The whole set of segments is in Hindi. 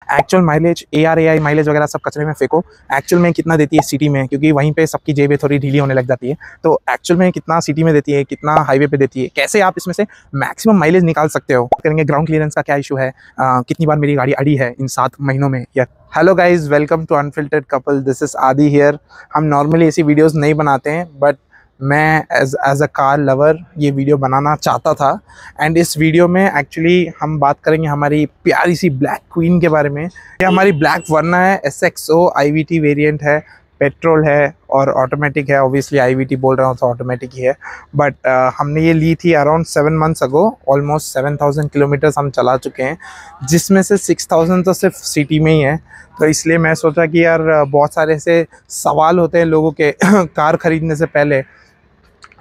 एक्चुअल माइलेज AR माइलेज वगैरह सब कचरे में फेंको। एक्चुअल में कितना देती है सिटी में, क्योंकि वहीं पे सबकी जेबें थोड़ी ढीली होने लग जाती है। तो एक्चुअल में कितना सिटी में देती है, कितना हाईवे पे देती है, कैसे आप इसमें से मैक्सिमम माइलेज निकाल सकते हो। करेंगे ग्राउंड क्लियरेंस का क्या इशू है, कितनी बार मेरी गाड़ी अड़ी है इन 7 महीनों में। या hello guys, welcome to unfiltered couple, this is Adi here. हम नॉर्मली ऐसी वीडियोस नहीं बनाते हैं, बट मैं एज अ कार लवर ये वीडियो बनाना चाहता था। एंड इस वीडियो में एक्चुअली हम बात करेंगे हमारी प्यारी सी ब्लैक क्वीन के बारे में। ये हमारी ब्लैक वर्ना है, SXO IVT वेरिएंट है, पेट्रोल है और ऑटोमेटिक है। ऑब्वियसली IVT बोल रहा हूँ तो ऑटोमेटिक ही है, बट हमने ये ली थी around 7 months ago. Almost 7000 kilometres हम चला चुके हैं, जिसमें से 6000 तो सिर्फ सिटी में ही है। तो इसलिए मैं सोचा कि यार बहुत सारे ऐसे सवाल होते हैं लोगों के कार ख़रीदने से पहले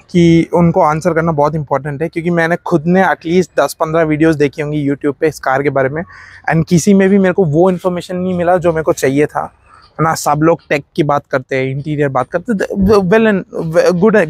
कि उनको आंसर करना बहुत इंपॉर्टेंट है। क्योंकि मैंने खुद ने एटलीस्ट 10-15 वीडियोस देखी होंगी यूट्यूब पे इस कार के बारे में, एंड किसी में भी मेरे को वो इन्फॉर्मेशन नहीं मिला जो मेरे को चाहिए था, है ना। सब लोग टेक की बात करते हैं, इंटीरियर बात करते हैं, well and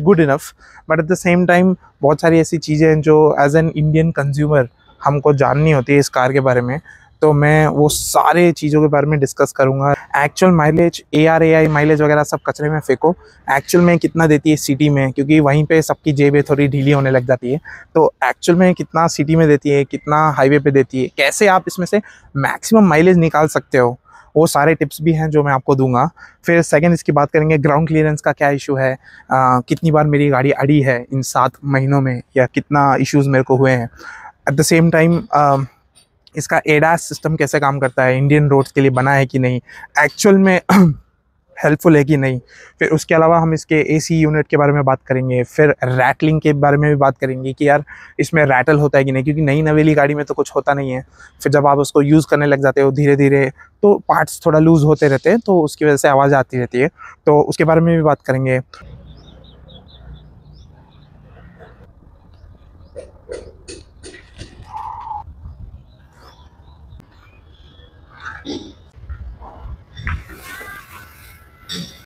good enough, but at the same time बहुत सारी ऐसी चीज़ें हैं जो एज एन इंडियन कंज्यूमर हमको जाननी होती है इस कार के बारे में। तो मैं वो सारे चीज़ों के बारे में डिस्कस करूँगा। एक्चुअल माइलेज AR माइलेज वगैरह सब कचरे में फेंको। एक्चुअल में कितना देती है सिटी में, क्योंकि वहीं पे सबकी जेबें थोड़ी ढीली होने लग जाती है। तो एक्चुअल में कितना सिटी में देती है, कितना हाईवे पे देती है, कैसे आप इसमें से मैक्सिमम माइलेज निकाल सकते हो, वो सारे टिप्स भी हैं जो मैं आपको दूंगा। फिर सेकंड इसकी बात करेंगे ग्राउंड क्लियरेंस का क्या इशू है, कितनी बार मेरी गाड़ी अड़ी है इन 7 महीनों में, या कितना इश्यूज़ मेरे को हुए हैं। एट द सेम टाइम इसका ADAS सिस्टम कैसे काम करता है, इंडियन रोड्स के लिए बना है कि नहीं, एक्चुअल में हेल्पफुल है कि नहीं। फिर उसके अलावा हम इसके AC यूनिट के बारे में बात करेंगे। फिर रैटलिंग के बारे में भी बात करेंगे कि यार इसमें रैटल होता है कि नहीं, क्योंकि नई नवेली गाड़ी में तो कुछ होता नहीं है। फिर जब आप उसको यूज़ करने लग जाते हो धीरे धीरे, तो पार्ट्स थोड़ा लूज़ होते रहते हैं, तो उसकी वजह से आवाज़ आती रहती है। तो उसके बारे में भी बात करेंगे।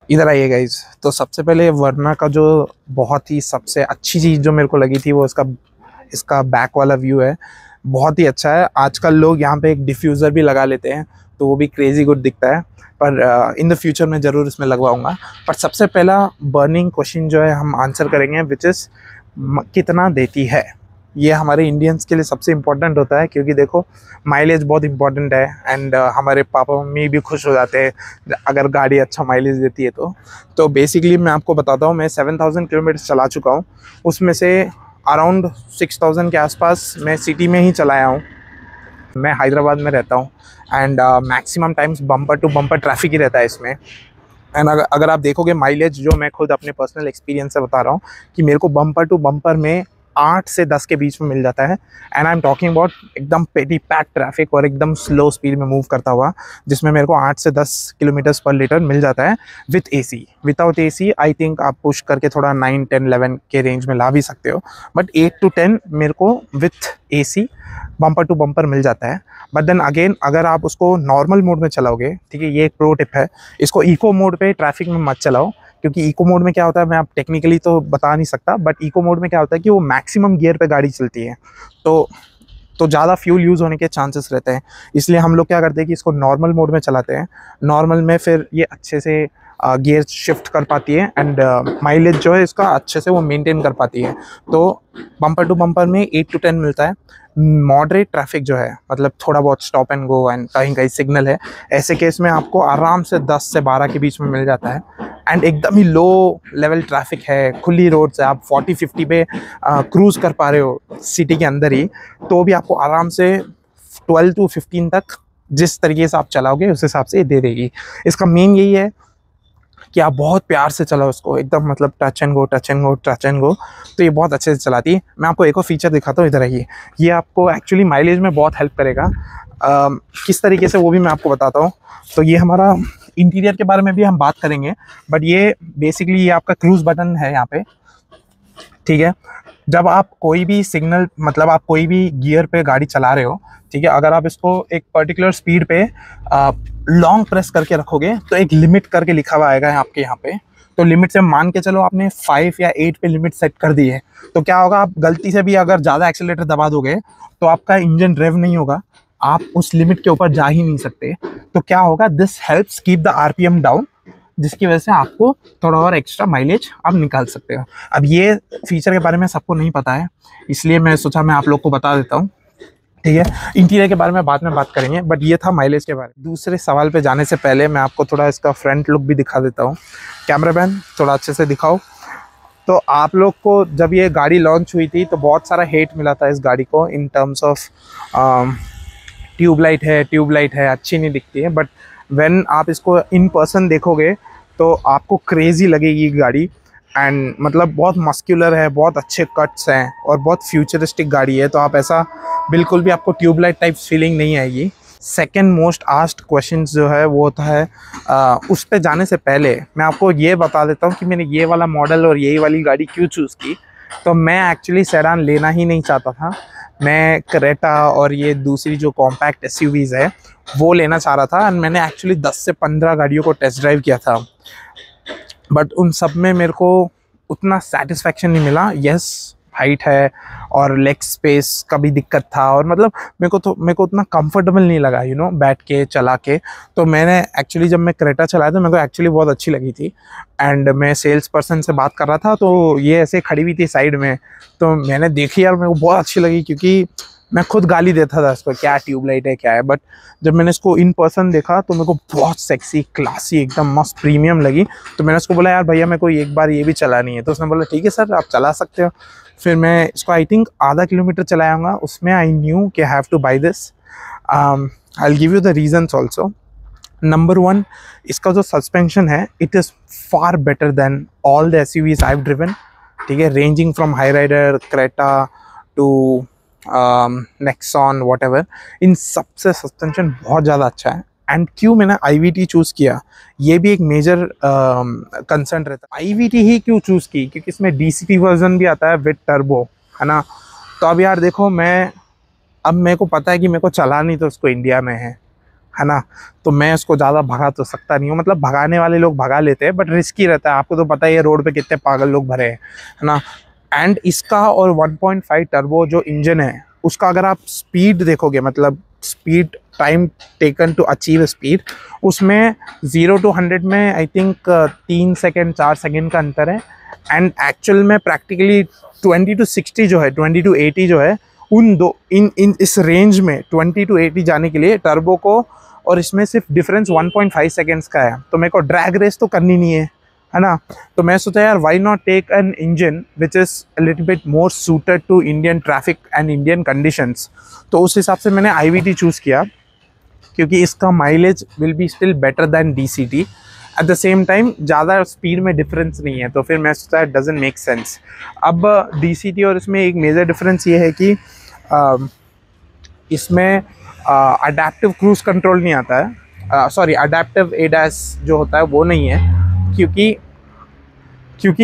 इधर आइए गाइज। तो सबसे पहले वर्ना का जो बहुत ही सबसे अच्छी चीज़ जो मेरे को लगी थी वो इसका बैक वाला व्यू है, बहुत ही अच्छा है। आजकल लोग यहाँ पे एक डिफ्यूज़र भी लगा लेते हैं, तो वो भी क्रेजी गुड दिखता है, पर इन द फ्यूचर में ज़रूर इसमें लगवाऊंगा। पर सबसे पहला बर्निंग क्वेश्चन जो है हम आंसर करेंगे, विच इज़ कितना देती है। ये हमारे इंडियंस के लिए सबसे इम्पोर्टेंट होता है, क्योंकि देखो माइलेज बहुत इम्पोर्टेंट है, एंड हमारे पापा मम्मी भी खुश हो जाते हैं अगर गाड़ी अच्छा माइलेज देती है। तो बेसिकली मैं आपको बताता हूँ, मैं 7000 किलोमीटर चला चुका हूँ, उसमें से अराउंड 6000 के आसपास मैं सिटी में ही चलाया हूँ। मैं हैदराबाद में रहता हूँ, and maximum times bumper to bumper traffic ही रहता है इसमें। एंड अगर आप देखोगे माइलेज, जो मैं खुद अपने पर्सनल एक्सपीरियंस से बता रहा हूँ, कि मेरे को बम्पर टू बम्पर में 8 से 10 के बीच में मिल जाता है। And I am talking about एकदम पेटी पैक ट्रैफिक और एकदम स्लो स्पीड में मूव करता हुआ, जिसमें मेरे को 8 से 10 किलोमीटर्स पर लीटर मिल जाता है with AC। Without AC I think आप पुश करके थोड़ा 9, 10, 11 के रेंज में ला भी सकते हो, बट 8 to 10 मेरे को with AC bumper to bumper मिल जाता है। बट देन अगेन, अगर आप उसको नॉर्मल मोड में चलाओगे, ठीक है, ये एक प्रो टिप है, इसको इको मोड पे ट्रैफिक में मत चलाओ। क्योंकि इको मोड में क्या होता है, मैं आप टेक्निकली तो बता नहीं सकता, बट इको मोड में क्या होता है कि वो मैक्सिमम गियर पे गाड़ी चलती है, तो ज़्यादा फ्यूल यूज़ होने के चांसेस रहते हैं। इसलिए हम लोग क्या करते हैं कि इसको नॉर्मल मोड में चलाते हैं। नॉर्मल में फिर ये अच्छे से गियर शिफ्ट कर पाती है, एंड माइलेज जो है इसका अच्छे से वो मेंटेन कर पाती है। तो बम्पर टू बम्पर में 8 to 10 मिलता है। मॉडरेट ट्रैफिक जो है, मतलब थोड़ा बहुत स्टॉप एंड गो एंड कहीं कहीं सिग्नल है, ऐसे केस में आपको आराम से 10 से 12 के बीच में मिल जाता है। एंड एकदम ही लो लेवल ट्रैफिक है, खुली रोड से आप 40-50 पे क्रूज़ कर पा रहे हो सिटी के अंदर ही, तो भी आपको आराम से 12 to 15 तक जिस तरीके से आप चलाओगे उस हिसाब से दे देगी। इसका मेन यही है कि आप बहुत प्यार से चलाओ इसको, एकदम मतलब touch and go, touch and go, touch and go, तो ये बहुत अच्छे से चलाती है। मैं आपको एक और फीचर दिखाता हूँ, इधर आइए। ये आपको एक्चुअली माइलेज में बहुत हेल्प करेगा। किस तरीके से वो भी मैं आपको बताता हूँ। तो ये हमारा इंटीरियर के बारे में भी हम बात करेंगे, बट ये बेसिकली ये आपका क्रूज़ बटन है यहाँ पे, ठीक है। जब आप कोई भी सिग्नल, मतलब आप कोई भी गियर पे गाड़ी चला रहे हो, ठीक है, अगर आप इसको एक पर्टिकुलर स्पीड पे लॉन्ग प्रेस करके रखोगे, तो एक लिमिट करके लिखा हुआ आएगा आपके यहाँ पे। तो लिमिट से मान के चलो आपने 5 या 8 पे लिमिट सेट कर दी है, तो क्या होगा, आप गलती से भी अगर ज़्यादा एक्सीलरेटर दबा दोगे तो आपका इंजन रेव नहीं होगा, आप उस लिमिट के ऊपर जा ही नहीं सकते। तो क्या होगा, this helps keep the RPM down, जिसकी वजह से आपको थोड़ा और एक्स्ट्रा माइलेज आप निकाल सकते हो। अब ये फीचर के बारे में सबको नहीं पता है, इसलिए मैं सोचा मैं आप लोग को बता देता हूँ, ठीक है। इंटीरियर के बारे में बाद में बात करेंगे, बट ये था माइलेज के बारे में। दूसरे सवाल पे जाने से पहले मैं आपको थोड़ा इसका फ्रंट लुक भी दिखा देता हूँ। कैमरामैन थोड़ा अच्छे से दिखाओ। तो आप लोग को जब ये गाड़ी लॉन्च हुई थी तो बहुत सारा हेट मिला था इस गाड़ी को इन टर्म्स ऑफ ट्यूबलाइट है अच्छी नहीं दिखती है, बट व्हेन आप इसको इन पर्सन देखोगे तो आपको क्रेजी लगेगी गाड़ी। एंड मतलब बहुत मस्क्यूलर है, बहुत अच्छे कट्स हैं और बहुत फ्यूचरिस्टिक गाड़ी है, तो आप ऐसा बिल्कुल भी आपको ट्यूबलाइट टाइप फीलिंग नहीं आएगी। सेकेंड मोस्ट आस्क्ड क्वेश्चन जो है वो होता है, उस पे जाने से पहले मैं आपको ये बता देता हूँ कि मैंने ये वाला मॉडल और यही वाली गाड़ी क्यों चूज़ की। तो मैं एक्चुअली सेडान लेना ही नहीं चाहता था, मैं क्रेटा और ये दूसरी जो कॉम्पैक्ट एसयूवीज़ है वो लेना चाह रहा था। एंड मैंने एक्चुअली 10 से 15 गाड़ियों को टेस्ट ड्राइव किया था, बट उन सब में मेरे को उतना सेटिस्फैक्शन नहीं मिला। यस, हाइट है और लेग स्पेस का भी दिक्कत था, और मतलब मेरे को उतना कंफर्टेबल नहीं लगा बैठ के चला के। तो मैंने एक्चुअली जब मैं क्रेटा चलाया था मेरे को एक्चुअली बहुत अच्छी लगी थी। एंड मैं सेल्स पर्सन से बात कर रहा था तो ये ऐसे खड़ी हुई थी साइड में, तो मैंने देखी यार, मेरे को बहुत अच्छी लगी, क्योंकि मैं खुद गाली देता था इसको, क्या ट्यूबलाइट है क्या है, बट जब मैंने इसको इन पर्सन देखा तो मेरे को बहुत सेक्सी, क्लासी, एकदम मस्त प्रीमियम लगी। तो मैंने उसको बोला यार भैया मेरे को एक बार ये भी चलानी है। तो उसने बोला ठीक है सर आप चला सकते हो। फिर मैं इसको आई थिंक आधा किलोमीटर चलाया हूँगा, उसमें आई न्यू कि have to buy this. I will give you the reasons also. Number 1, इसका जो सस्पेंशन है it is far better than all the SUVs I have driven, ठीक है, ranging from Hyryder, Creta to Nexon whatever, इन सबसे सस्पेंशन बहुत ज़्यादा अच्छा है। एंड क्यों मैंने IVT चूज़ किया, ये भी एक मेजर कंसर्न रहता है। IVT ही क्यों चूज़ की, क्योंकि इसमें DCT वर्जन भी आता है विद टर्बो, है ना। तो अब यार देखो, अब मेरे को पता है कि मेरे को चलानी तो उसको इंडिया में है ना, तो मैं उसको ज़्यादा भगा तो सकता नहीं हूँ। मतलब भगाने वाले लोग भगा लेते हैं, बट रिस्की रहता है, आपको तो पता ही है रोड पे कितने पागल लोग भरे हैं, है ना। एंड इसका और 1.5 टर्बो जो इंजन है उसका अगर आप स्पीड देखोगे, मतलब speed, time taken to achieve speed, उसमें 0 to 100 में आई थिंक 3 सेकेंड 4 सेकेंड का अंतर है। एंड एक्चुअल में प्रैक्टिकली 20 to 60 जो है, 20 to 80 जो है, उन दो इन इस रेंज में 20 to 80 जाने के लिए टर्बो को और इसमें सिर्फ डिफरेंस 1.5 सेकेंड्स का है। तो मेरे को ड्रैग रेस तो करनी नहीं है ना। तो मैं सोचा यार why not take an engine which is a little bit more suited to Indian traffic and Indian conditions. तो उस हिसाब से मैंने IVT चूज़ किया, क्योंकि इसका mileage will be still better than DCT। At the same time ज़्यादा स्पीड में डिफरेंस नहीं है, तो फिर मैं सोचा इट डजंट मेक सेंस। अब DCT और इसमें एक मेजर डिफरेंस ये है कि इसमें अडेप्टिव क्रूज़ कंट्रोल नहीं आता है, सॉरी अडेप्टिव ADAS जो होता है वो नहीं है, क्योंकि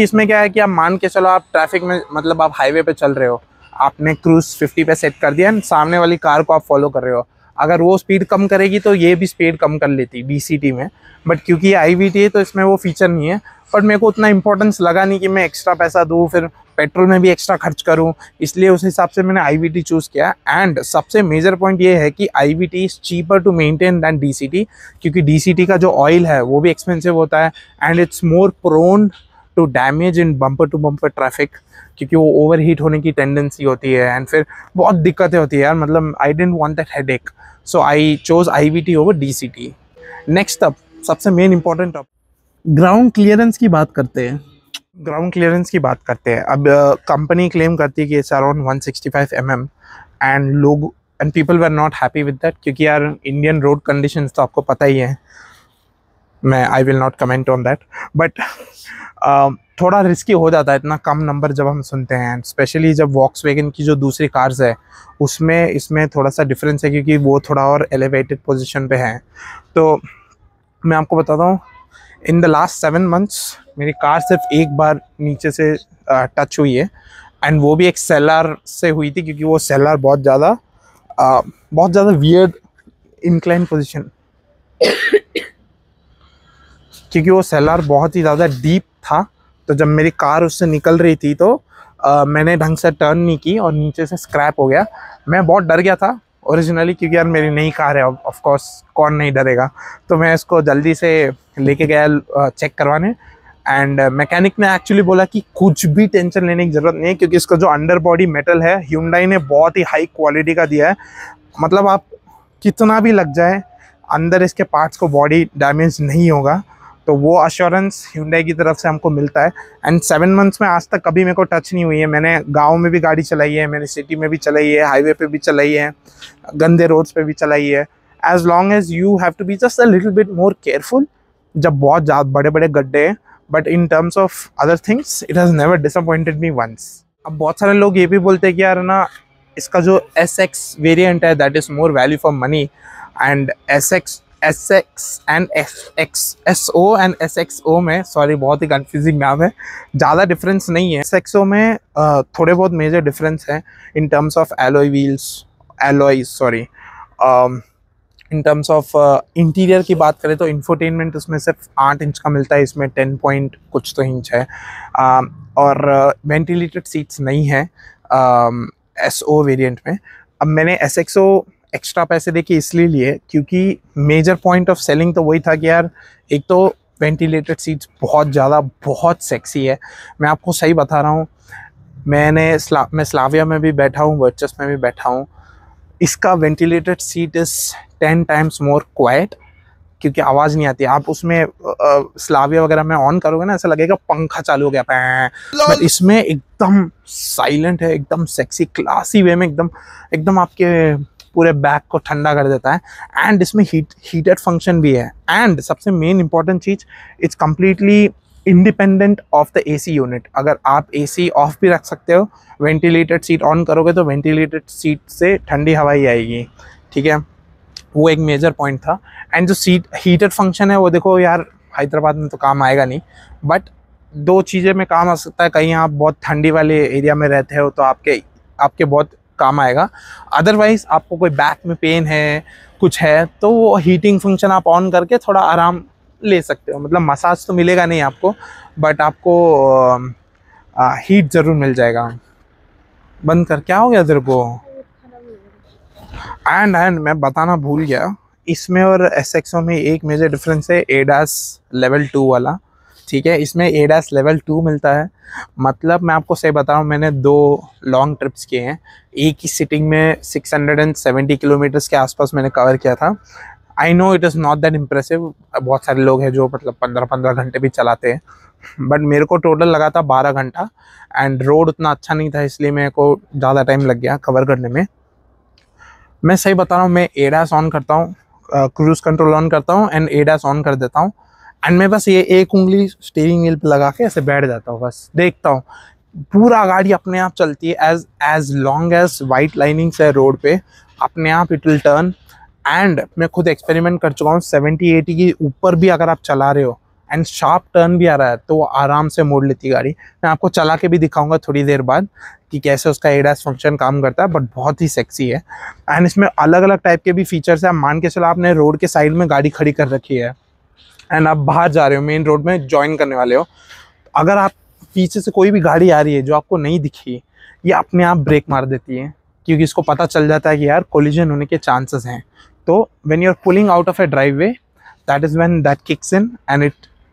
इसमें क्या है कि आप मान के चलो आप ट्रैफिक में, मतलब आप हाईवे पे चल रहे हो, आपने क्रूज़ 50 पे सेट कर दिया, सामने वाली कार को आप फॉलो कर रहे हो, अगर वो स्पीड कम करेगी तो ये भी स्पीड कम कर लेती DCT में। बट क्योंकि ये IVT है तो इसमें वो फीचर नहीं है। बट मेरे को उतना इंपॉर्टेंस लगा नहीं कि मैं एक्स्ट्रा पैसा दूँ, फिर पेट्रोल में भी एक्स्ट्रा खर्च करूँ, इसलिए उस हिसाब से मैंने IVT चूज़ किया। एंड सबसे मेजर पॉइंट ये है कि IVT is cheaper to maintain than DCT, क्योंकि DCT का जो ऑयल है वो भी एक्सपेंसिव होता है, and it's more prone to damage in bumper to bumper traffic, क्योंकि वो ओवर हीट होने की टेंडेंसी होती है, एंड फिर बहुत दिक्कतें होती है यार। मतलब I don't want that headache, so I chose IVT over DCT। Next up, सबसे main important up, ground clearance की बात करते हैं। अब कंपनी क्लेम करती है कि it's around 165 mm, and people were not happy with that, क्योंकि यार इंडियन रोड कंडीशंस तो आपको पता ही है, I will not comment on that. But थोड़ा रिस्की हो जाता है इतना कम नंबर जब हम सुनते हैं, स्पेशली जब वॉक्सवैगन की जो दूसरी कार्स है उसमें इसमें थोड़ा सा डिफरेंस है, क्योंकि वो थोड़ा और एलिवेटेड पोजीशन पे है। तो मैं आपको बताता हूँ, इन द लास्ट 7 months मेरी कार सिर्फ एक बार नीचे से टच हुई है, एंड वो भी एक सेलर से हुई थी, क्योंकि वो सेलर बहुत ज़्यादा वियर्ड इंक्लाइन पोजीशन क्योंकि वो सेलर बहुत ही ज़्यादा डीप था। तो जब मेरी कार उससे निकल रही थी तो मैंने ढंग से टर्न नहीं की और नीचे से स्क्रैप हो गया। मैं बहुत डर गया था ओरिजिनली, क्योंकि यार मेरी नई कार है, ऑफ कोर्स कौन नहीं डरेगा। तो मैं इसको जल्दी से लेके गया चेक करवाने, एंड मैकेनिक ने एक्चुअली बोला कि कुछ भी टेंशन लेने की ज़रूरत नहीं है, क्योंकि इसका जो अंडर बॉडी मेटल है Hyundai ने बहुत ही हाई क्वालिटी का दिया है। मतलब आप कितना भी लग जाए अंदर इसके पार्ट्स को बॉडी डैमेज नहीं होगा, तो वो अश्योरेंस Hyundai की तरफ से हमको मिलता है। एंड 7 मंथ्स में आज तक कभी मेरे को टच नहीं हुई है। मैंने गांव में भी गाड़ी चलाई है, मैंने सिटी में भी चलाई है, हाईवे पे भी चलाई है, गंदे रोड्स पे भी चलाई है। As long as you have to be just a little bit more careful जब बहुत ज़्यादा बड़े बड़े गड्ढे हैं, but in terms of other things it has never disappointed me once. अब बहुत सारे लोग ये भी बोलते हैं कि यार ना, इसका जो SX वेरिएंट है that is more value for money, and SX and SXO and SXO में, सॉरी बहुत ही कंफ्यूजिंग नाम है, ज़्यादा डिफरेंस नहीं है। SXO में थोड़े बहुत मेजर डिफरेंस है इन terms of in terms of interior की बात करें तो इंफोटेनमेंट उसमें सिर्फ 8 इंच का मिलता है, इसमें 10 पॉइंट कुछ तो इंच है, और वेंटिलेटेड सीट्स नहीं है SO वेरिएंट में। अब मैंने SXO एक्स्ट्रा पैसे देके इसलिए लिए क्योंकि मेजर पॉइंट ऑफ सेलिंग तो वही था कि यार एक तो वेंटिलेटेड सीट्स बहुत सेक्सी है। मैं आपको सही बता रहा हूँ, मैं स्लाविया में भी बैठा हूँ, वर्चस में भी बैठा हूँ, इसका ventilated seat is 10 times more quite, क्योंकि आवाज़ नहीं आती। आप उसमें स्लाविया वगैरह में ऑन करोगे ना, ऐसा लगेगा पंखा चालू हो गया, बट इसमें एकदम साइलेंट है, एकदम सेक्सी क्लासी वे में, एकदम आपके पूरे बैक को ठंडा कर देता है। एंड इसमें हीटेड फंक्शन भी है, एंड सबसे main important cheese, it's completely independent of the AC unit. अगर आप AC ऑफ भी रख सकते हो, वेंटिलेटेड सीट ऑन करोगे तो वेंटिलेटेड सीट से ठंडी हवा ही आएगी, ठीक है। वो एक मेजर पॉइंट था। एंड जो सीट हीटेड फंक्शन है वो देखो यार, हैदराबाद में तो काम आएगा नहीं, बट 2 चीज़ें में काम आ सकता है। कहीं आप बहुत ठंडी वाले एरिया में रहते हो तो आपके बहुत काम आएगा। अदरवाइज आपको कोई बैक में पेन है, कुछ है, तो वो हीटिंग फंक्शन आप ऑन करके थोड़ा आराम ले सकते हो। मतलब मसाज तो मिलेगा नहीं आपको, बट आपको हीट ज़रूर मिल जाएगा। बंद कर, क्या हो गया तेरे को? एंड मैं बताना भूल गया, इसमें और SXO में एक मेजर डिफरेंस है ADAS लेवल 2 वाला, ठीक है। इसमें ADAS लेवल 2 मिलता है। मतलब मैं आपको सही बता रहा हूँ, मैंने 2 लॉन्ग ट्रिप्स किए हैं, एक ही सिटिंग में 670 किलोमीटर्स के आसपास मैंने कवर किया था। I know it is not that impressive, बहुत सारे लोग हैं जो मतलब 15-15 घंटे भी चलाते हैं, बट मेरे को टोटल लगा था 12 घंटा। एंड रोड उतना अच्छा नहीं था, इसलिए मेरे को ज़्यादा टाइम लग गया कवर करने में। मैं सही बता रहा हूँ, मैं ADAS ऑन करता हूँ, क्रूज़ कंट्रोल ऑन करता हूँ एंड ADAS ऑन कर देता हूँ, एंड मैं बस ये एक उंगली स्टीयरिंग व्हील पे लगा के ऐसे बैठ जाता हूँ, बस देखता हूँ। पूरा गाड़ी अपने आप चलती है, as long as white linings है रोड पे, अपने आप इट विल टर्न। एंड मैं खुद एक्सपेरिमेंट कर चुका हूँ, 70-80 के ऊपर भी अगर आप चला रहे हो एंड शार्प टर्न भी आ रहा है तो वो आराम से मोड़ लेती गाड़ी। मैं आपको चला के भी दिखाऊंगा थोड़ी देर बाद कि कैसे उसका ADAS फंक्शन काम करता है, बट बहुत ही सेक्सी है। एंड इसमें अलग अलग टाइप के भी फीचर्स हैं। मान के चलो आपने रोड के साइड में गाड़ी खड़ी कर रखी है एंड आप बाहर जा रहे हो, मेन रोड में ज्वाइन करने वाले हो, अगर आप पीछे से कोई भी गाड़ी आ रही है जो आपको नहीं दिखी, ये अपने आप ब्रेक मार देती है, क्योंकि इसको पता चल जाता है कि यार कोलिजन होने के चांसेस हैं। तो when you are pulling out of a driveway, that is when that kicks in, and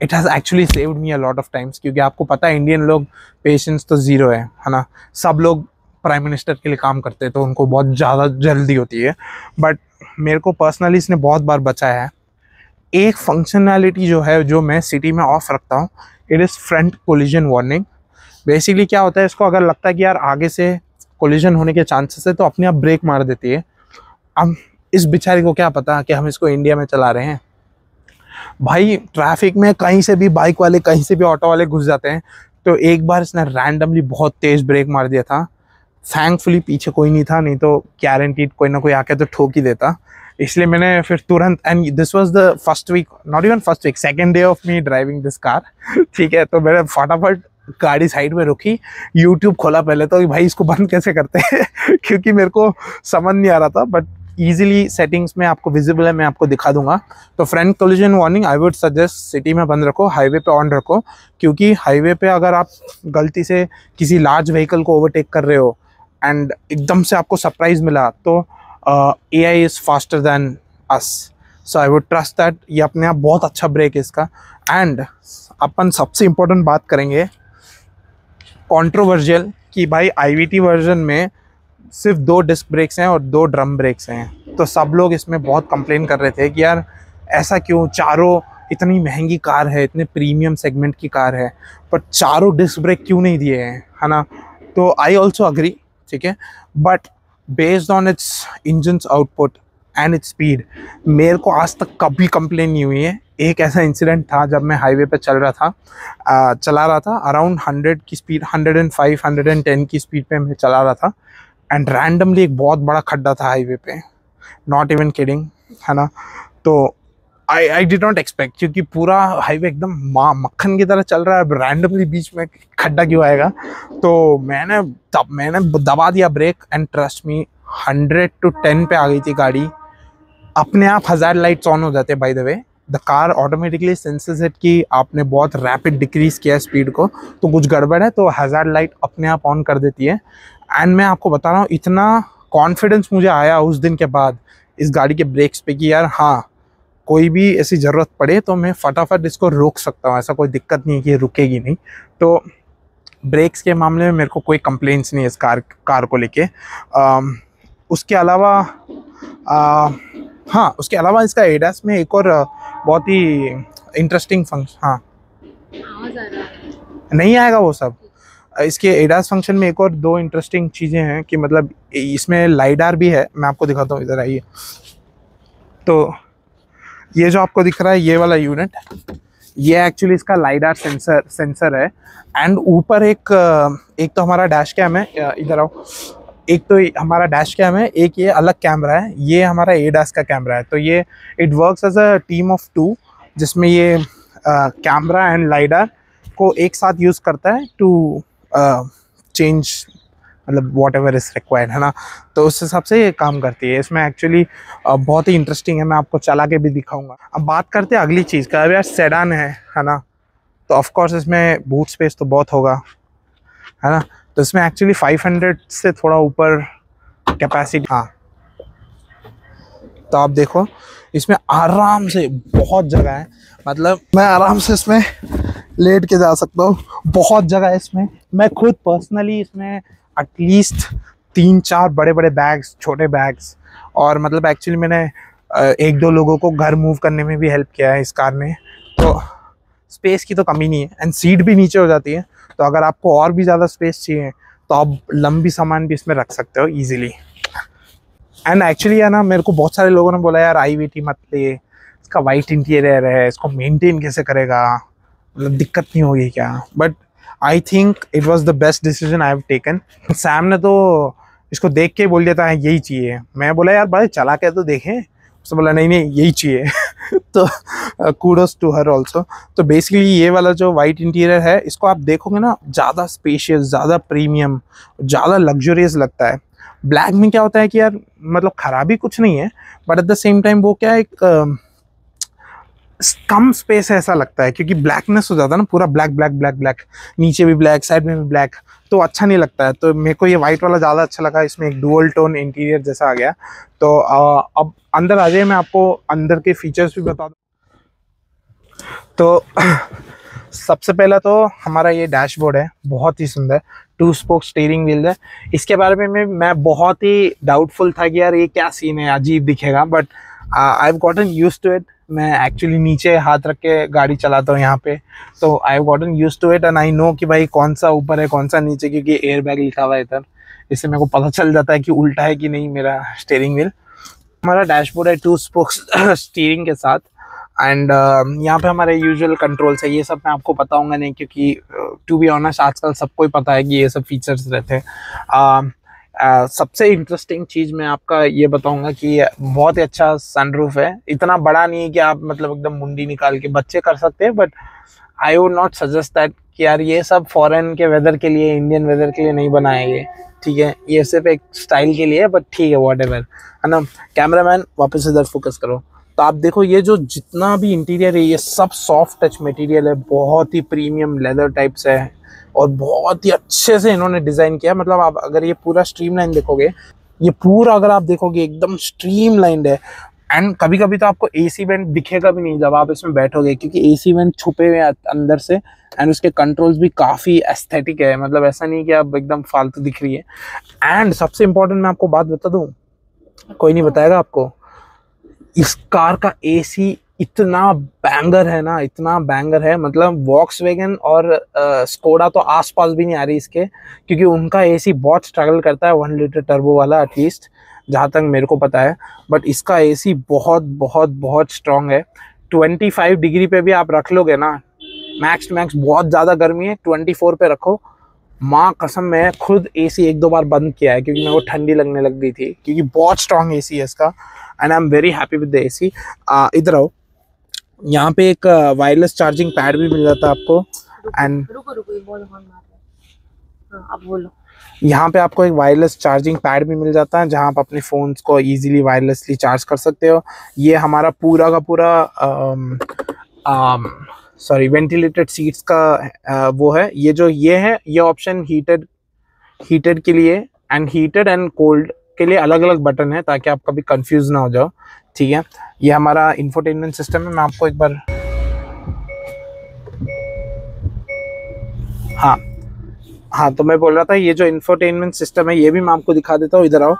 it has actually saved me a lot of times. क्योंकि आपको पता है इंडियन लोग पेशेंस तो ज़ीरो है ना। सब लोग प्राइम मिनिस्टर के लिए काम करते हैं तो उनको बहुत ज़्यादा जल्दी होती है, बट मेरे को पर्सनली इसने बहुत बार बचाया है। एक फंक्शनैलिटी जो है, जो मैं सिटी में ऑफ रखता हूँ, it is front collision warning. Basically क्या होता है, इसको अगर लगता है कि यार आगे से कोलिजन होने के चांसेस है तो अपने आप ब्रेक मार देती है। अब इस बेचारे को क्या पता कि हम इसको इंडिया में चला रहे हैं। भाई ट्रैफिक में कहीं से भी बाइक वाले, कहीं से भी ऑटो वाले घुस जाते हैं। तो एक बार इसने रैंडमली बहुत तेज़ ब्रेक मार दिया था, थैंकफुली पीछे कोई नहीं था, नहीं तो गारंटीड कोई ना कोई आके तो ठोक ही देता। इसलिए मैंने फिर तुरंत, and this was the first week, not even first week, second day of me driving this car, ठीक है। तो मैंने फटाफट गाड़ी साइड में रुकी, यूट्यूब खोला पहले तो, भाई इसको बंद कैसे करते हैं क्योंकि मेरे को समझ नहीं आ रहा था, बट ईजिली सेटिंग्स में आपको विजिबल है, मैं आपको दिखा दूंगा। तो front collision warning I would suggest city में बंद रखो, हाईवे पे ऑन रखो, क्योंकि हाईवे पे अगर आप गलती से किसी लार्ज व्हीकल को ओवरटेक कर रहे हो एंड एकदम से आपको सरप्राइज मिला, तो AI is faster than us, so I would trust that. ये अपने आप बहुत अच्छा ब्रेक है इसका। एंड अपन सबसे इम्पोर्टेंट बात करेंगे कंट्रोवर्शियल कि भाई IVT वर्जन में सिर्फ 2 डिस्क ब्रेक्स हैं और 2 ड्रम ब्रेक्स हैं। तो सब लोग इसमें बहुत कंप्लेन कर रहे थे कि यार ऐसा क्यों, चारों इतनी महंगी कार है, इतने प्रीमियम सेगमेंट की कार है, पर चारों डिस्क ब्रेक क्यों नहीं दिए हैं, है ना। तो आई ऑल्सो अग्री, ठीक है, but based on it's engines output and its speed मेरे को आज तक कभी कंप्लेन नहीं हुई है। एक ऐसा इंसिडेंट था जब मैं हाईवे पे चला रहा था अराउंड 100 की स्पीड, 105 110 की स्पीड पे मैं चला रहा था, एंड रैंडमली एक बहुत बड़ा खड्डा था हाईवे पे, नॉट इवन किडिंग, है ना। तो आई डिड नॉट एक्सपेक्ट, क्योंकि पूरा हाईवे एकदम मक्खन की तरह चल रहा है, रैंडमली बीच में खड्डा क्यों आएगा। तो मैंने दबा दिया brake, and trust me 100 to 10 पे आ गई थी गाड़ी। अपने आप हज़ार लाइट्स ऑन हो जाते, by the way the car automatically senses it कि आपने बहुत रैपिड डिक्रीज किया स्पीड को, तो कुछ गड़बड़ है, तो हज़ार लाइट अपने आप ऑन कर देती है। एंड मैं आपको बता रहा हूँ, इतना कॉन्फिडेंस मुझे आया उस दिन के बाद इस गाड़ी के ब्रेक्स पे कि यार हाँ, कोई भी ऐसी ज़रूरत पड़े तो मैं फटाफट इसको रोक सकता हूँ, ऐसा कोई दिक्कत नहीं है कि ये रुकेगी नहीं। तो ब्रेक्स के मामले में मेरे को कोई कंप्लेंट्स नहीं है इस कार को लेके। उसके अलावा हाँ, उसके अलावा इसका ADAS में एक और बहुत ही इंटरेस्टिंग फंक्शन, हाँ नहीं आएगा वो सब, इसके ADAS फंक्शन में एक और 2 इंटरेस्टिंग चीज़ें हैं कि मतलब इसमें लाइडार भी है। मैं आपको दिखाता हूँ, इधर आइए। तो ये जो आपको दिख रहा है ये वाला यूनिट, ये एक्चुअली इसका लाइडार सेंसर है। एंड ऊपर एक तो हमारा डैश कैम है, इधर आओ, एक तो हमारा डैश कैम है, एक ये अलग कैमरा है, ये हमारा ADAS का कैमरा है। तो ये it works as a team of 2, जिसमें ये कैमरा एंड लाइडार को एक साथ यूज़ करता है टू चेंज, मतलब वॉट एवर इज़ रिक्वायर्ड, है ना। तो उस हिसाब से ये काम करती है। इसमें एक्चुअली बहुत ही इंटरेस्टिंग है, मैं आपको चला के भी दिखाऊंगा। अब बात करते हैं अगली चीज़ का। अब यार सेडान है ना, तो ऑफकोर्स इसमें बूट स्पेस तो बहुत होगा, है ना। तो इसमें एक्चुअली 500 से थोड़ा ऊपर कैपेसिटी, हाँ। तो आप देखो इसमें आराम से बहुत जगह है, मतलब मैं आराम से इसमें लेट के जा सकता हूँ, बहुत जगह है इसमें। मैं खुद पर्सनली इसमें एटलीस्ट 3-4 बड़े बड़े बैग्स, छोटे बैग्स, और मतलब एक्चुअली मैंने 1-2 लोगों को घर मूव करने में भी हेल्प किया है इस कार ने। तो स्पेस की तो कमी नहीं है, एंड सीट भी नीचे हो जाती है, तो अगर आपको और भी ज़्यादा स्पेस चाहिए तो आप लंबी सामान भी इसमें रख सकते हो ईजिली। एंड एक्चुअली है ना, मेरे को बहुत सारे लोगों ने बोला यार IVT मत ले, इसका वाइट इंटीरियर है, इसको मेंटेन कैसे करेगा, मतलब दिक्कत नहीं होगी क्या। But I think it was the best decision I have taken. Sam ने तो इसको देख के बोल देता है यही चाहिए। मैं बोला यार भाई चला के तो देखें, उसने बोला नहीं यही चाहिए। तो कूडोस टू हर ऑल्सो। तो बेसिकली ये वाला जो वाइट इंटीरियर है, इसको आप देखोगे ना, ज़्यादा स्पेशियस, ज़्यादा प्रीमियम, ज़्यादा लग्जरियस लगता है। ब्लैक में क्या होता है कि यार मतलब खराबी कुछ नहीं है, but at the same time वो क्या एक कम स्पेस है ऐसा लगता है, क्योंकि ब्लैकनेस हो जाता है ना, पूरा ब्लैक ब्लैक ब्लैक ब्लैक, नीचे भी ब्लैक, साइड में भी ब्लैक, तो अच्छा नहीं लगता है। तो मेरे को ये वाइट वाला ज़्यादा अच्छा लगा, इसमें एक डुअल टोन इंटीरियर जैसा आ गया। तो अब अंदर आ जाइए, मैं आपको अंदर के फीचर्स भी बता दूँ। तो सबसे पहला तो हमारा ये डैशबोर्ड है, बहुत ही सुंदर 2 स्पोक स्टीयरिंग व्हील है। इसके बारे में मैं बहुत ही डाउटफुल था कि यार ये क्या सीन है, अजीब दिखेगा, but I have gotten used to it. मैं एक्चुअली नीचे हाथ रख के गाड़ी चलाता हूँ यहाँ पे, तो I have gotten used to it, and I know कि भाई कौन सा ऊपर है कौन सा नीचे, क्योंकि एयर बैग लिखा हुआ है इधर, इससे मेरे को पता चल जाता है कि उल्टा है कि नहीं मेरा स्टीयरिंग व्हील। हमारा डैशबोर्ड है 2 स्पोक स्टीयरिंग के साथ, एंड यहाँ पे हमारे यूजुअल कंट्रोल्स है। ये सब मैं आपको बताऊंगा नहीं, क्योंकि टू बी ऑनेस्ट आजकल सबको ही पता है कि ये सब फीचर्स रहते हैं। सबसे इंटरेस्टिंग चीज़ मैं आपका ये बताऊंगा कि बहुत ही अच्छा सनरूफ है। इतना बड़ा नहीं है कि आप मतलब एकदम मुंडी निकाल के, बच्चे कर सकते हैं, but I would not suggest that कि यार ये सब फॉरेन के वेदर के लिए, इंडियन वेदर के लिए नहीं बनाया ये, ठीक है। ये सिर्फ एक स्टाइल के लिए है, बट ठीक है व्हाटएवर, है ना। कैमरामैन वापस इधर फोकस करो। तो आप देखो ये जो जितना भी इंटीरियर है ये सब सॉफ्ट टच मटेरियल है, बहुत ही प्रीमियम लेदर टाइप से है, और बहुत ही अच्छे से इन्होंने डिज़ाइन किया। मतलब आप अगर ये पूरा स्ट्रीमलाइन देखोगे, ये पूरा अगर आप देखोगे एकदम स्ट्रीमलाइंड है। एंड कभी कभी तो आपको एसी वेंट दिखेगा भी नहीं जब आप इसमें बैठोगे, क्योंकि एसी वेंट छुपे हुए हैं अंदर से। एंड उसके कंट्रोल्स भी काफ़ी एस्थेटिक है, मतलब ऐसा नहीं कि आप एकदम फालतू दिख रही है। एंड सबसे इम्पोर्टेंट मैं आपको बात बता दूं, कोई नहीं बताएगा आपको, इस कार का एसी इतना बैंगर है ना, इतना बैंगर है, मतलब वॉक्सवैगन और स्कोडा तो आसपास भी नहीं आ रही इसके, क्योंकि उनका एसी बहुत स्ट्रगल करता है 1 लीटर टर्बो वाला, एटलीस्ट जहाँ तक मेरे को पता है। बट इसका एसी बहुत बहुत बहुत स्ट्रॉन्ग है। 25 डिग्री पे भी आप रख लोगे ना, मैक्स टू मैक्स, बहुत ज़्यादा गर्मी है 24 पे रखो, माँ कसम मैं खुद एसी 1-2 बार बंद किया है, क्योंकि मेरे को ठंडी लगने लग गई थी, क्योंकि बहुत स्ट्रॉन्ग एसी है इसका। And I am very happy with the AC. इधर आओ, यहाँ पे एक वायरलेस चार्जिंग पैड भी मिल जाता है आपको। एंड अब बोलो, यहाँ पे आपको एक वायरलेस चार्जिंग पैड भी मिल जाता है, जहाँ आप अपने फ़ोन्स को इजीली वायरलेसली चार्ज कर सकते हो। ये हमारा पूरा का पूरा सॉरी वेंटिलेटेड सीट्स का वो है। ये जो ये है, ये ऑप्शन हीटेड के लिए एंड हीटेड एंड कोल्ड के लिए अलग अलग बटन है, ताकि आप कभी कंफ्यूज ना हो जाओ, ठीक है। ये हमारा इंफोटेनमेंट सिस्टम है। मैं आपको एक बार, हाँ तो मैं बोल रहा था, ये जो इंफोटेनमेंट सिस्टम है ये भी मैं आपको दिखा देता हूँ। इधर आओ।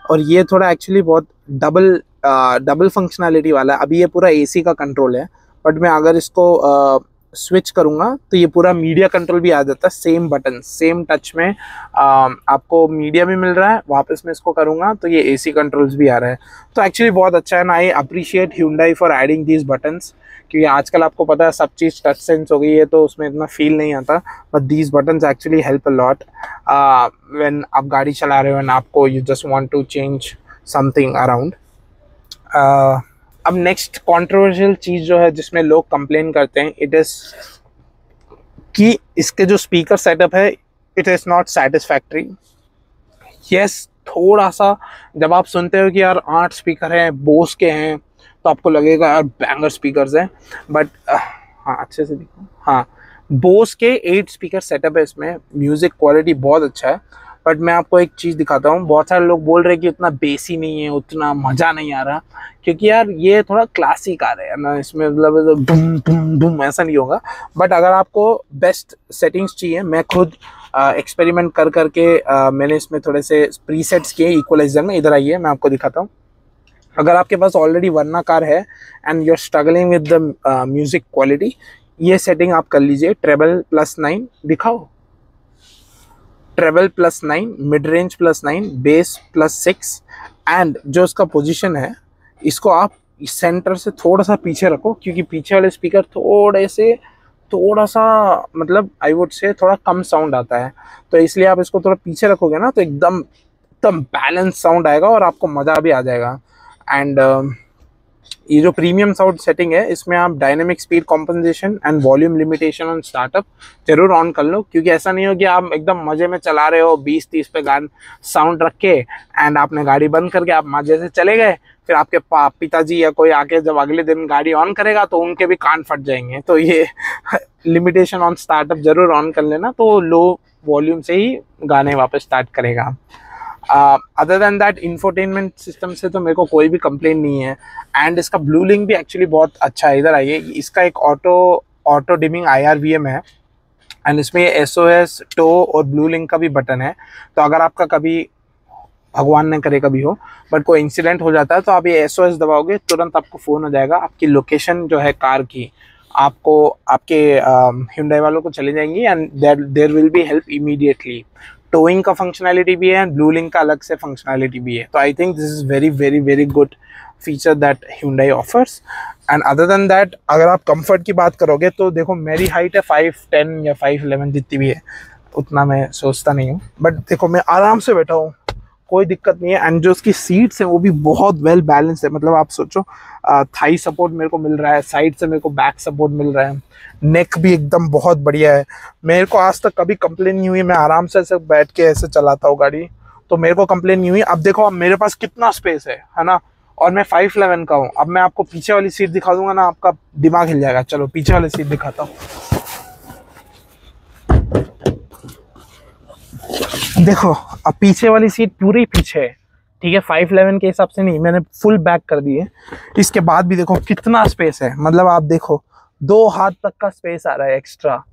और ये थोड़ा एक्चुअली बहुत डबल फंक्शनैलिटी वाला है। अभी ये पूरा एसी का कंट्रोल है, बट मैं अगर इसको स्विच करूँगा तो ये पूरा मीडिया कंट्रोल भी आ जाता है, सेम बटन सेम टच में। आपको मीडिया भी मिल रहा है, वापस मैं इसको करूँगा तो ये एसी कंट्रोल्स भी आ रहा है। तो एक्चुअली बहुत अच्छा है ना। I appreciate Hyundai for adding these buttons, क्योंकि आजकल आपको पता है सब चीज़ टच सेंस हो गई है, तो उसमें इतना फील नहीं आता। But these buttons actually help a lot when आप गाड़ी चला रहे हो एंड आपको you just want to change something around. अब नेक्स्ट कंट्रोवर्शियल चीज़ जो है जिसमें लोग कंप्लेन करते हैं, इट इज़ कि इसके जो स्पीकर सेटअप है, it is not satisfactory. Yes, थोड़ा सा जब आप सुनते हो कि यार 8 स्पीकर हैं, बोस के हैं, तो आपको लगेगा यार बैंगर स्पीकर्स हैं। बट हाँ, अच्छे से दिखो, हाँ बोस के 8 स्पीकर सेटअप है इसमें, म्यूज़िक क्वालिटी बहुत अच्छा है। बट मैं आपको एक चीज़ दिखाता हूँ, बहुत सारे लोग बोल रहे हैं कि उतना बेसी नहीं है, उतना मज़ा नहीं आ रहा, क्योंकि यार ये थोड़ा क्लासिक आ रहा है ना, इसमें मतलब डुम डुम डुम ऐसा नहीं होगा। बट अगर आपको बेस्ट सेटिंग्स चाहिए, मैं खुद एक्सपेरिमेंट कर करके मैंने इसमें थोड़े से प्रीसेट्स किए इक्वलाइजर में। इधर आइए, मैं आपको दिखाता हूँ। अगर आपके पास ऑलरेडी वर्ना कार है and you are struggling with the music quality, ये सेटिंग आप कर लीजिए। ट्रेबल +9 दिखाओ, treble +9, mid range +9, bass +6। And जो इसका पोजीशन है, इसको आप सेंटर से थोड़ा सा पीछे रखो, क्योंकि पीछे वाले स्पीकर थोड़ा सा मतलब आई वुड से थोड़ा कम साउंड आता है, तो इसलिए आप इसको थोड़ा पीछे रखोगे ना तो एकदम बैलेंस साउंड आएगा और आपको मज़ा भी आ जाएगा। एंड ये जो प्रीमियम साउंड सेटिंग है, इसमें आप dynamic speed compensation and volume limitation on startup जरूर ऑन कर लो, क्योंकि ऐसा नहीं हो कि आप एकदम मज़े में चला रहे हो 20-30 पे गान साउंड रख के एंड आपने गाड़ी बंद करके आप मज़े से चले गए, फिर आपके पिताजी या कोई आके जब अगले दिन गाड़ी ऑन करेगा तो उनके भी कान फट जाएंगे। तो ये लिमिटेशन ऑन स्टार्टअप जरूर ऑन कर लेना, तो लो वॉल्यूम से ही गाने वापस स्टार्ट करेगा। Other than that infotainment system से तो मेरे को कोई भी कंप्लेन नहीं है। एंड इसका ब्लू लिंक भी एक्चुअली बहुत अच्छा है। इधर आइए, इसका एक ऑटो डिमिंग IRVM है एंड इसमें SOS टो और ब्लू लिंक का भी बटन है। तो अगर आपका कभी, भगवान न करे कभी हो, बट कोई इंसिडेंट हो जाता है, तो आप ये SOS दबाओगे, तुरंत आपको फ़ोन हो जाएगा, आपकी लोकेशन जो है कार की आपको आपके Hyundai वालों को चली जाएंगी and there will be help immediately. Towing का फंक्शनैलिटी भी है, ब्लू लिंक का अलग से फंक्शनैलिटी भी है। तो I think this is very very very good feature that Hyundai offers. And other than that, अगर आप कंफर्ट की बात करोगे तो देखो, मेरी हाइट है 5'10" या 5'11", जितनी भी है, उतना मैं सोचता नहीं हूँ, बट देखो मैं आराम से बैठा हूँ, कोई दिक्कत नहीं है। एंड जो उसकी सीट्स है वो भी बहुत वेल बैलेंस है, मतलब आप सोचो थाई सपोर्ट मेरे को मिल रहा है, साइड से मेरे को बैक सपोर्ट मिल रहा है, नेक भी एकदम बहुत बढ़िया है। मेरे को आज तक कभी कंप्लेन नहीं हुई, मैं आराम से ऐसे बैठ के ऐसे चलाता हूँ गाड़ी, तो मेरे को कंप्लेन नहीं हुई। अब देखो, अब मेरे पास कितना स्पेस है ना, और मैं 5'11" का हूँ। अब मैं आपको पीछे वाली सीट दिखा दूंगा ना, आपका दिमाग हिल जाएगा। चलो पीछे वाली सीट दिखाता हूँ। देखो, अब पीछे वाली सीट पूरी पीछे है, ठीक है, 511 के हिसाब से नहीं, मैंने फुल बैक कर दिए। इसके बाद भी देखो कितना स्पेस है, मतलब आप देखो 2 हाथ तक का स्पेस आ रहा है एक्स्ट्रा।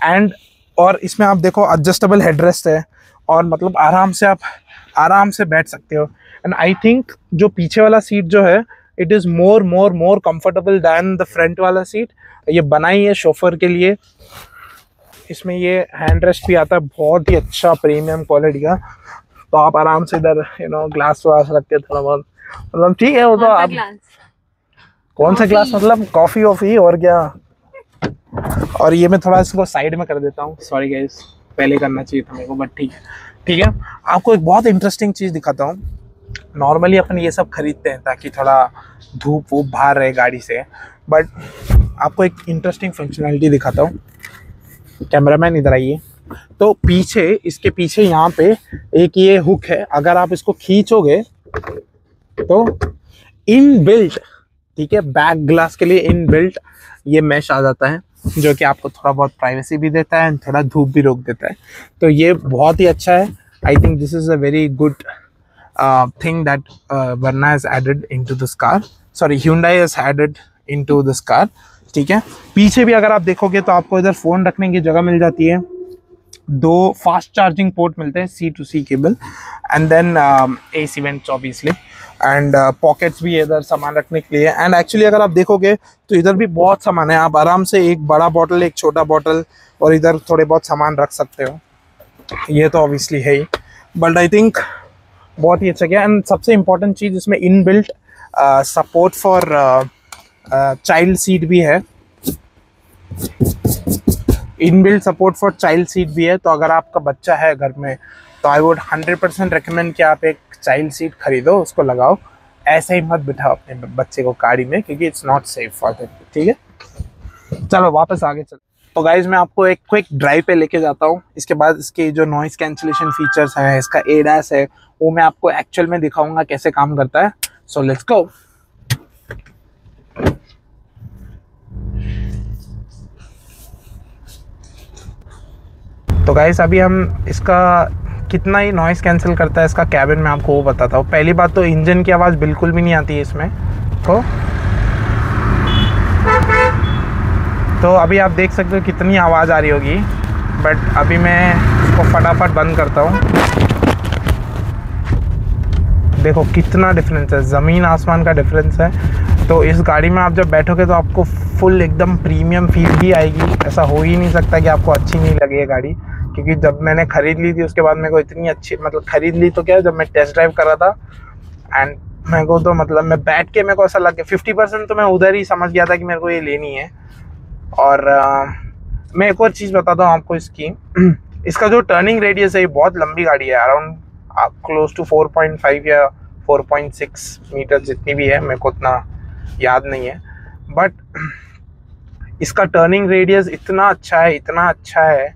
एंड और इसमें आप देखो एडजस्टेबल हेडरेस्ट है, और मतलब आराम से बैठ सकते हो। एंड आई थिंक जो पीछे वाला सीट जो है, it is more comfortable than the front वाला सीट। ये बनाई है शोफर के लिए। इसमें ये हैंड रेस्ट भी आता है, बहुत ही अच्छा प्रीमियम क्वालिटी का। तो आप आराम से इधर ग्लास व्लास रख के थोड़ा बहुत, मतलब ठीक है वो तो आप कौन सा ग्लास, मतलब कॉफी वॉफी और क्या। और ये मैं थोड़ा इसको साइड में कर देता हूँ, सॉरी गाइस, पहले करना चाहिए था मेरे को, बट ठीक है। आपको एक बहुत इंटरेस्टिंग चीज़ दिखाता हूँ। नॉर्मली अपन ये सब खरीदते हैं ताकि थोड़ा धूप वूप बाहर रहे गाड़ी से, बट आपको एक इंटरेस्टिंग फंक्शनैलिटी दिखाता हूँ। कैमरामैन इधर आइए। तो पीछे, इसके पीछे यहाँ पे एक ये हुक है, अगर आप इसको खींचोगे तो इनबिल्ट, ठीक है, बैक ग्लास के लिए इनबिल्ट ये मैश आ जाता है, जो कि आपको थोड़ा बहुत प्राइवेसी भी देता है, थोड़ा धूप भी रोक देता है। तो ये बहुत ही अच्छा है। I think this is a very good thing that Verna has added into this car. Sorry, Hyundai has added into this car. ठीक है, पीछे भी अगर आप देखोगे तो आपको इधर फ़ोन रखने की जगह मिल जाती है, 2 फास्ट चार्जिंग पोर्ट मिलते हैं, C2C cable, and then AC vents obviously, and pockets भी इधर सामान रखने के लिए। एंड एक्चुअली अगर आप देखोगे तो इधर भी बहुत सामान है, आप आराम से एक बड़ा बॉटल, एक छोटा बॉटल, और इधर थोड़े बहुत सामान रख सकते हो। ये तो ऑब्वियसली है ही, बट आई थिंक बहुत ही अच्छा किया। एंड सबसे इम्पोर्टेंट चीज़, इसमें inbuilt support for child seat भी है, inbuilt support for child seat भी है। तो अगर आपका बच्चा है घर में तो आई वुड 100% रिकमेंड कि आप एक चाइल्ड सीट खरीदो, उसको लगाओ, ऐसे ही मत बिठाओ अपने बच्चे को गाड़ी में, क्योंकि it's not safe for them. ठीक है, चलो वापस आगे चलो। तो गाइज मैं आपको एक क्विक ड्राइव पे लेके जाता हूँ, इसके बाद इसके जो नॉइस कैंसिलेशन फीचर्स हैं, इसका ADAS है, वो मैं आपको एक्चुअल में दिखाऊंगा कैसे काम करता है। So let's go. तो गाइस अभी हम इसका कितना ही नॉइस कैंसिल करता है इसका कैबिन में आपको वो बताता हूँ। पहली बात तो इंजन की आवाज़ बिल्कुल भी नहीं आती है इसमें। तो अभी आप देख सकते हो कितनी आवाज़ आ रही होगी, बट अभी मैं इसको फटाफट बंद करता हूँ। देखो कितना डिफरेंस है, ज़मीन आसमान का डिफरेंस है। तो इस गाड़ी में आप जब बैठोगे तो आपको फुल एकदम प्रीमियम फील ही आएगी। ऐसा हो ही नहीं सकता कि आपको अच्छी नहीं लगे ये गाड़ी, क्योंकि जब मैंने ख़रीद ली थी उसके बाद मेरे को इतनी अच्छी, मतलब ख़रीद ली तो क्या, जब मैं टेस्ट ड्राइव कर रहा था एंड मेरे को तो मतलब मैं बैठ के मेरे को ऐसा लग गया 50% तो मैं उधर ही समझ गया था कि मेरे को ये लेनी है। और मैं एक और चीज़ बताता हूँ आपको इसकी। इसका जो टर्निंग रेडियस है ये बहुत लंबी गाड़ी है, अराउंड क्लोज टू 4.5 या 4.6 मीटर जितनी भी है, मेरे को उतना याद नहीं है, बट इसका टर्निंग रेडियस इतना अच्छा है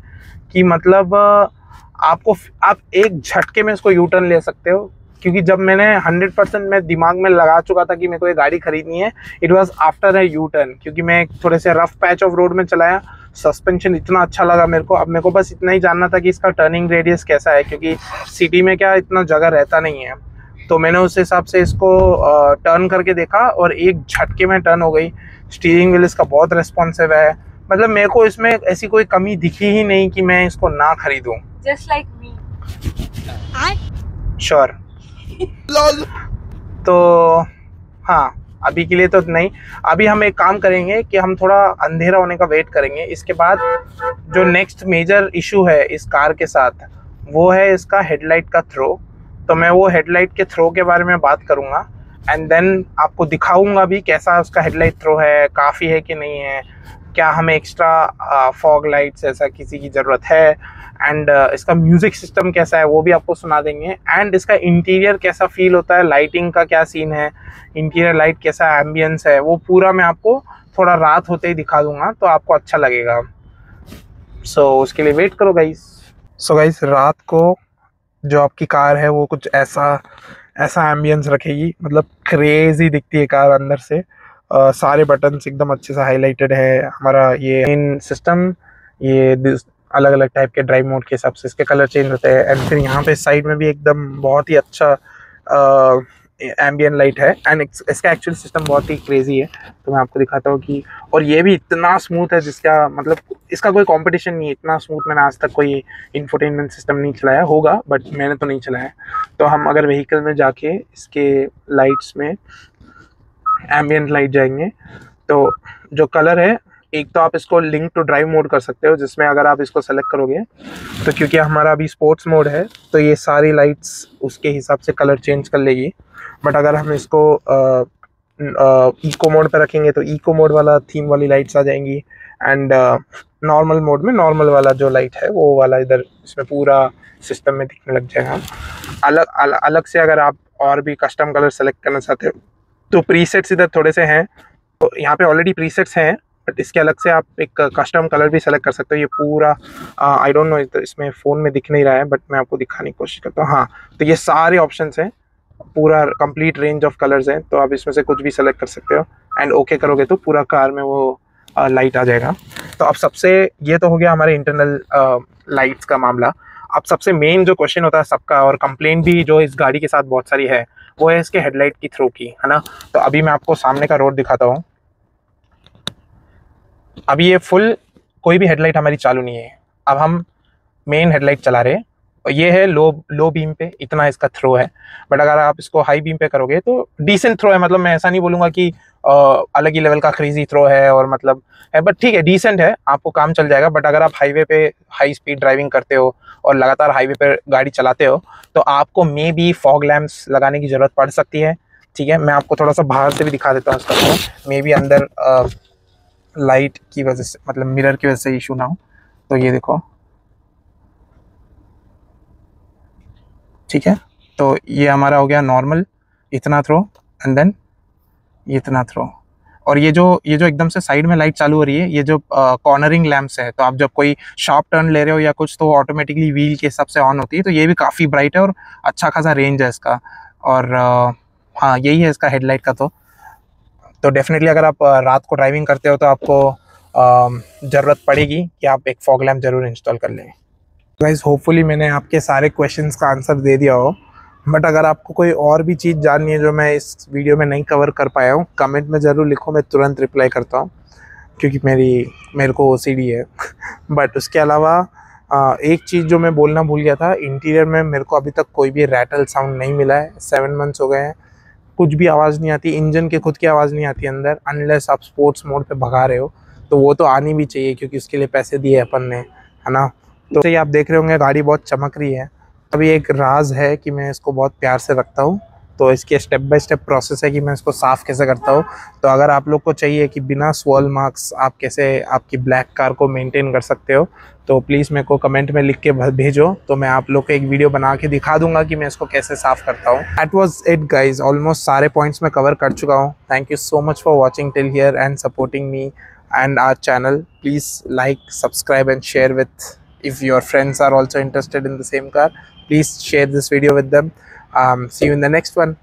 कि मतलब आप एक झटके में इसको यू टर्न ले सकते हो। क्योंकि जब मैंने 100% मैं दिमाग में लगा चुका था कि मेरे को ये गाड़ी खरीदनी है, it was after a U turn, क्योंकि मैं थोड़े से रफ पैच ऑफ रोड में चलाया, सस्पेंशन इतना अच्छा लगा मेरे को। अब मेरे को बस इतना ही जानना था कि इसका टर्निंग रेडियस कैसा है, क्योंकि सिटी में क्या इतना जगह रहता नहीं है। तो मैंने उस हिसाब से इसको टर्न करके देखा और एक झटके में टर्न हो गई। स्टीयरिंग व्हील इसका बहुत रिस्पॉन्सिव है, मतलब मेरे को इसमें ऐसी कोई कमी दिखी ही नहीं कि मैं इसको ना खरीदूं। Just like me. श्योर। तो हाँ, अभी के लिए तो नहीं। अभी हम एक काम करेंगे कि हम थोड़ा अंधेरा होने का वेट करेंगे। इसके बाद जो नेक्स्ट मेजर इशू है इस कार के साथ वो है इसका हेडलाइट का थ्रो। तो मैं वो हेडलाइट के थ्रो के बारे में बात करूँगा एंड देन आपको दिखाऊंगा भी कैसा उसका हेडलाइट थ्रो है, काफ़ी है कि नहीं है, क्या हमें एक्स्ट्रा फॉग लाइट्स ऐसा किसी की ज़रूरत है, एंड इसका म्यूज़िक सिस्टम कैसा है वो भी आपको सुना देंगे, एंड इसका इंटीरियर कैसा फील होता है, लाइटिंग का क्या सीन है, इंटीरियर लाइट कैसा एम्बियंस है, वो पूरा मैं आपको थोड़ा रात होते ही दिखा दूंगा तो आपको अच्छा लगेगा। सो उसके लिए वेट करो गाइस। सो गाइस रात को जो आपकी कार है वो कुछ ऐसा एम्बियंस रखेगी, मतलब क्रेजी दिखती है कार अंदर से। सारे बटन्स एकदम अच्छे से हाईलाइटेड है। हमारा ये इन सिस्टम ये अलग अलग टाइप के ड्राइव मोड के हिसाब से इसके कलर चेंज होते हैं। एंड फिर यहाँ पे साइड में भी एकदम बहुत ही अच्छा एम्बियन लाइट है एंड इसका एक्चुअल सिस्टम बहुत ही क्रेजी है। तो मैं आपको दिखाता हूँ कि, और ये भी इतना स्मूथ है जिसका मतलब इसका कोई कंपटीशन नहीं है। इतना स्मूथ मैंने आज तक कोई इंफोटेनमेंट सिस्टम नहीं चलाया होगा, बट मैंने तो नहीं चलाया। तो हम अगर व्हीकल में जाके इसके लाइट्स में एम्बियंट लाइट जाएंगे तो जो कलर है, एक तो आप इसको लिंक टू ड्राइव मोड कर सकते हो, जिसमें अगर आप इसको सेलेक्ट करोगे तो क्योंकि हमारा अभी स्पोर्ट्स मोड है तो ये सारी लाइट्स उसके हिसाब से कलर चेंज कर लेगी। बट अगर हम इसको इको मोड पे रखेंगे तो इको मोड वाला थीम वाली लाइट्स आ जाएंगी एंड नॉर्मल मोड में नॉर्मल वाला जो लाइट है वो वाला इधर इसमें पूरा सिस्टम में दिखने लग जाएगा। अलग से अगर आप और भी कस्टम कलर सेलेक्ट करना चाहते हो तो प्रीसेट्स इधर थोड़े से हैं। तो यहाँ पे ऑलरेडी प्रीसेट्स हैं, बट इसके अलग से आप एक कस्टम कलर भी सेलेक्ट कर सकते हो। ये पूरा आई डोंट नो, इसमें फ़ोन में दिख नहीं रहा है बट मैं आपको दिखाने की कोशिश करता हूँ। हाँ, तो ये सारे ऑप्शंस हैं, पूरा कंप्लीट रेंज ऑफ कलर्स हैं, तो आप इसमें से कुछ भी सेलेक्ट कर सकते हो एंड ओके करोगे तो पूरा कार में वो लाइट आ जाएगा। तो अब सबसे, ये तो हो गया हमारे इंटरनल लाइट्स का मामला। अब सबसे मेन जो क्वेश्चन होता है सबका, और कंप्लेंट भी जो इस गाड़ी के साथ बहुत सारी है, वो है इसके हेडलाइट की थ्रो की, है ना। तो अभी मैं आपको सामने का रोड दिखाता हूँ। अभी ये फुल कोई भी हेडलाइट हमारी चालू नहीं है। अब हम मेन हेडलाइट चला रहे हैं और ये है लो बीम पे, इतना इसका थ्रो है। बट अगर आप इसको हाई बीम पे करोगे तो डिसेंट थ्रो है। मतलब मैं ऐसा नहीं बोलूँगा कि अलग ही लेवल का क्रेजी थ्रो है और मतलब है, बट ठीक है, डिसेंट है, आपको काम चल जाएगा। बट अगर आप हाईवे पे हाई स्पीड ड्राइविंग करते हो और लगातार हाईवे पे गाड़ी चलाते हो तो आपको मे बी फॉग लैम्प्स लगाने की ज़रूरत पड़ सकती है। ठीक है, मैं आपको थोड़ा सा बाहर से भी दिखा देता हूँ इसका थ्रो। मे बी अंदर लाइट की वजह से, मतलब मिरर की वजह से इशू ना हो। तो ये देखो, ठीक है, तो ये हमारा हो गया नॉर्मल इतना थ्रो एंड देन इतना थ्रो। और ये जो एकदम से साइड में लाइट चालू हो रही है, ये जो कॉर्नरिंग लैंप्स है, तो आप जब कोई शार्प टर्न ले रहे हो या कुछ तो ऑटोमेटिकली व्हील के हिसाब से ऑन होती है। तो ये भी काफ़ी ब्राइट है और अच्छा खासा रेंज है इसका। और हाँ, यही है इसका हेडलाइट का। तो डेफिनेटली अगर आप रात को ड्राइविंग करते हो तो आपको ज़रूरत पड़ेगी कि आप एक फॉग लैम्प ज़रूर इंस्टॉल कर लें। गाइस, होपफुली मैंने आपके सारे क्वेश्चंस का आंसर दे दिया हो। बट अगर आपको कोई और भी चीज़ जाननी है जो मैं इस वीडियो में नहीं कवर कर पाया हूँ, कमेंट में ज़रूर लिखो, मैं तुरंत रिप्लाई करता हूँ, क्योंकि मेरे को OCD है। बट उसके अलावा एक चीज़ जो मैं बोलना भूल गया था, इंटीरियर में मेरे को अभी तक कोई भी रैटल साउंड नहीं मिला है। 7 मंथ्स हो गए हैं, कुछ भी आवाज़ नहीं आती, इंजन की खुद की आवाज़ नहीं आती अंदर, अनलेस आप स्पोर्ट्स मोड पे भगा रहे हो। तो वो तो आनी भी चाहिए क्योंकि उसके लिए पैसे दिए अपन ने, है ना। तो ये आप देख रहे होंगे गाड़ी बहुत चमक रही है। अभी एक राज है कि मैं इसको बहुत प्यार से रखता हूँ, तो इसके स्टेप बाय स्टेप प्रोसेस है कि मैं इसको साफ़ कैसे करता हूँ। तो अगर आप लोग को चाहिए कि बिना स्वॉल मार्क्स आप कैसे आपकी ब्लैक कार को मेंटेन कर सकते हो, तो प्लीज़ मेरे को कमेंट में लिख के भेजो, तो मैं आप लोग को एक वीडियो बना के दिखा दूंगा कि मैं इसको कैसे साफ़ करता हूँ। That was it guys, almost सारे पॉइंट्स मैं कवर कर चुका हूँ। Thank you so much for watching till here and supporting me and our channel. Please like, subscribe and share with, if your friends are also interested in the same car, please share this video with them. See you in the next one.